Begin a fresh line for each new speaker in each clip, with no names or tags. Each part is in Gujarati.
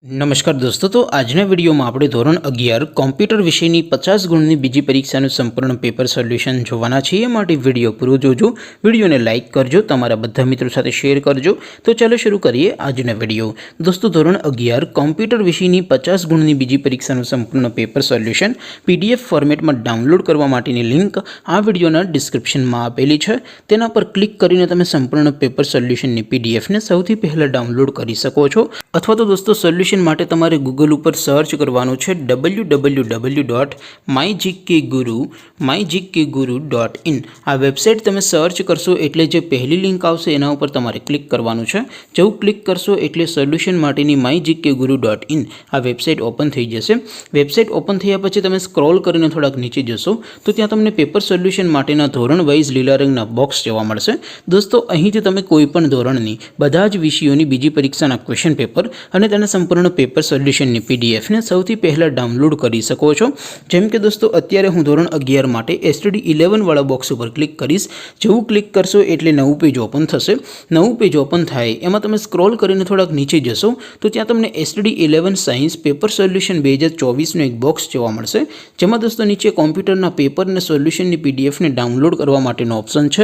नमस्कार दोस्तों। तो આજના વિડીયોમાં આપણે ધોરણ 11 કોમ્પ્યુટર વિષયની 50 ગુણની બીજી પરીક્ષાનું સંપૂર્ણ પેપર સોલ્યુશન જોવાના છીએ। માટે વિડીયો પૂરો જોજો, વિડીયોને લાઇક કરજો, તમારા બધા મિત્રો સાથે શેર કરજો। તો ચાલો શરૂ કરીએ આજનો વિડીયો। દોસ્તો ધોરણ 11 કોમ્પ્યુટર વિષયની 50 ગુણની બીજી પરીક્ષાનું સંપૂર્ણ પેપર સોલ્યુશન PDF ફોર્મેટમાં ડાઉનલોડ કરવા માટેની લિંક આ વિડીયોના ડિસ્ક્રિપ્શનમાં આપેલી છે। તેના પર ક્લિક કરીને તમે સંપૂર્ણ પેપર સોલ્યુશનની PDF ને સૌથી પહેલા ડાઉનલોડ કરી શકો છો। અથવા તો દોસ્તો સોલ્યુશન માટે તમારે ગૂગલ ઉપર સર્ચ કરવાનું છે www.mygkguru.in। આ વેબસાઇટ તમે સર્ચ કરશો એટલે જે પહેલી લિંક આવશે એના ઉપર તમારે ક્લિક કરવાનું છે। જેવું ક્લિક કરશો એટલે સોલ્યુશન માટેની mygkguru.in આ વેબસાઇટ ઓપન થઈ જશે। વેબસાઇટ ઓપન થયા પછી તમે સ્ક્રોલ કરીને થોડાક નીચે જશો તો ત્યાં તમને પેપર સોલ્યુશન માટેના ધોરણ વાઇઝ લીલા રંગના બોક્સ જોવા મળશે। દોસ્તો અહીંથી તમે કોઈપણ ધોરણની બધા જ વિષયોની બીજી પરીક્ષાના ક્વેશ્ચન પેપર અને તેના સંપૂર્ણ પેપર સોલ્યુશનની PDF ને સૌથી પહેલા ડાઉનલોડ કરી શકો છો। જેમ કે દોસ્તો અત્યારે હું ધોરણ 11 માટે STD 11 વાળા બોક્સ ઉપર ક્લિક કરીશ। જેવું ક્લિક કરશો એટલે નવું પેજ ઓપન થશે। નવું પેજ ઓપન થાય એમાં તમે સ્ક્રોલ કરીને થોડાક નીચે જશો તો ત્યાં તમને STD 11 સાયન્સ પેપર સોલ્યુશન 2024 નો એક બોક્સ જોવા મળશે। જેમાં દોસ્તો નીચે કોમ્પ્યુટરના પેપર અને સોલ્યુશનની PDF ને ડાઉનલોડ કરવા માટેનો ઓપ્શન છે।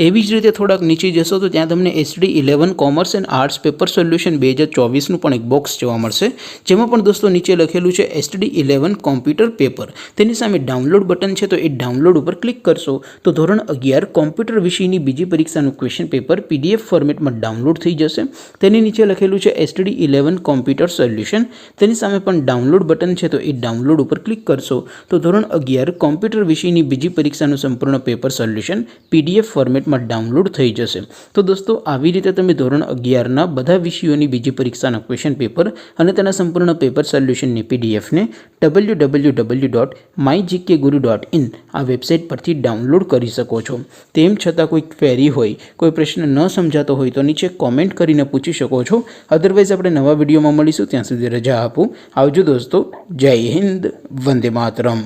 એવી જ રીતે થોડાક નીચે જશો તો ત્યાં તમને STD 11 commerce and arts paper solution 2024 નું પણ એક બોક્સ જોવા મળશે। જેમાં પણ દોસ્તો નીચે લખેલું છે STD 11 કોમ્પ્યુટર પેપર, તેની સામે ડાઉનલોડ બટન છે તો એ ડાઉનલોડ ઉપર ક્લિક કરશો તો ધોરણ 11 કોમ્પ્યુટર વિષયની બીજી પરીક્ષાનું ક્વેશ્ચન પેપર PDF ફોર્મેટમાં ડાઉનલોડ થઈ જશે। તેની નીચે લખેલું છે STD 11 કોમ્પ્યુટર સોલ્યુશન, તેની સામે પણ ડાઉનલોડ બટન છે તો એ ડાઉનલોડ ઉપર ક્લિક કરશો તો ધોરણ 11 કોમ્પ્યુટર વિષયની બીજી પરીક્ષાનું સંપૂર્ણ પેપર સોલ્યુશન PDF ફોર્મેટમાં ડાઉનલોડ થઈ જશે। તો દોસ્તો આવી રીતે તમે ધોરણ 11ના બધા વિષયોની બીજી પરીક્ષાના ક્વેશ્ચન પેપર અને તેના સંપૂર્ણ પેપર સોલ્યુશનની PDF ને www.mygkguru.in આ વેબસાઇટ પરથી ડાઉનલોડ કરી શકો છો। તેમ છતાં કોઈ ક્વેરી હોય, કોઈ પ્રશ્ન ન સમજાતો હોય તો નીચે કોમેન્ટ કરીને પૂછી શકો છો। અધરવાઇઝ આપણે નવા વિડીયોમાં મળીશું, ત્યાં સુધી રજા આપો। આવજો દોસ્તો, જય હિન્દ, વંદે માતરમ।